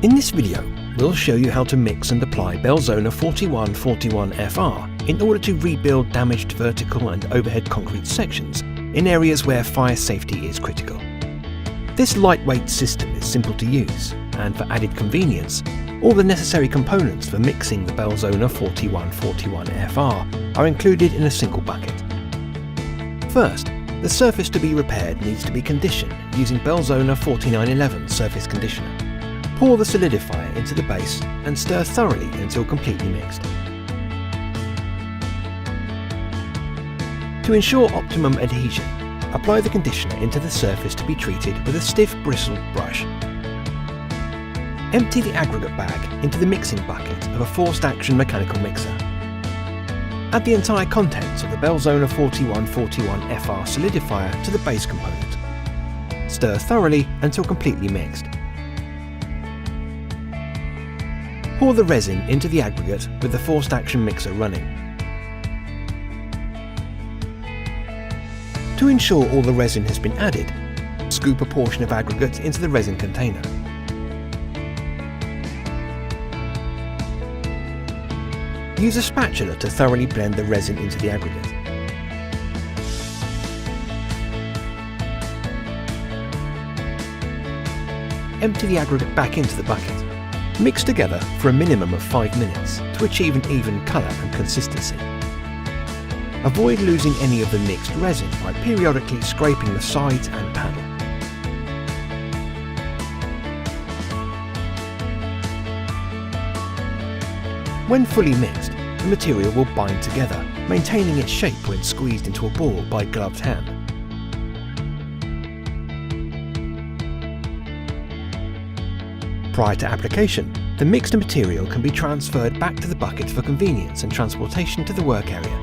In this video, we'll show you how to mix and apply Belzona 4141FR in order to rebuild damaged vertical and overhead concrete sections in areas where fire safety is critical. This lightweight system is simple to use, and for added convenience, all the necessary components for mixing the Belzona 4141FR are included in a single bucket. First, the surface to be repaired needs to be conditioned using Belzona 4911 surface conditioner. Pour the solidifier into the base and stir thoroughly until completely mixed. To ensure optimum adhesion, apply the conditioner into the surface to be treated with a stiff bristled brush. Empty the aggregate bag into the mixing bucket of a forced action mechanical mixer. Add the entire contents of the Belzona 4141FR solidifier to the base component. Stir thoroughly until completely mixed. Pour the resin into the aggregate with the forced action mixer running. To ensure all the resin has been added, scoop a portion of aggregate into the resin container. Use a spatula to thoroughly blend the resin into the aggregate. Empty the aggregate back into the bucket. Mix together for a minimum of 5 minutes to achieve an even colour and consistency. Avoid losing any of the mixed resin by periodically scraping the sides and panel. When fully mixed, the material will bind together, maintaining its shape when squeezed into a ball by gloved hand. Prior to application, the mixed material can be transferred back to the bucket for convenience and transportation to the work area.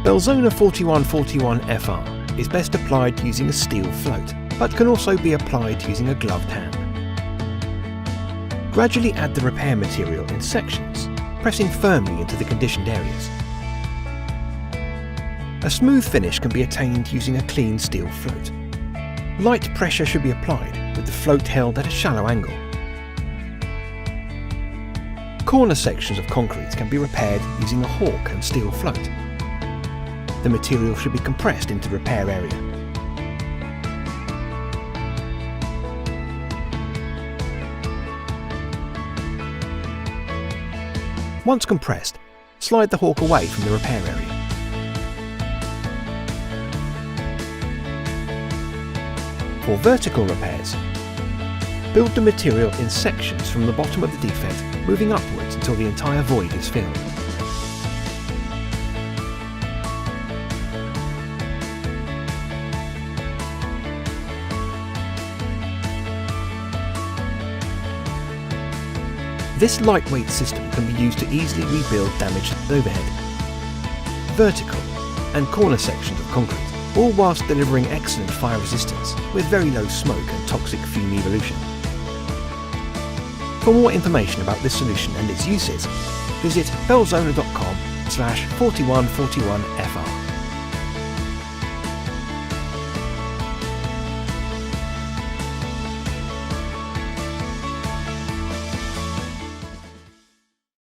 Belzona 4141FR is best applied using a steel float, but can also be applied using a gloved hand. Gradually add the repair material in sections, pressing firmly into the conditioned areas. A smooth finish can be attained using a clean steel float. Light pressure should be applied, with the float held at a shallow angle. Corner sections of concrete can be repaired using a hawk and steel float. The material should be compressed into the repair area. Once compressed, slide the hawk away from the repair area. For vertical repairs, build the material in sections from the bottom of the defect, moving upwards until the entire void is filled. This lightweight system can be used to easily rebuild damaged overhead, vertical and corner sections of concrete, all whilst delivering excellent fire resistance with very low smoke and toxic fume evolution. For more information about this solution and its uses, visit belzona.com/4141FR.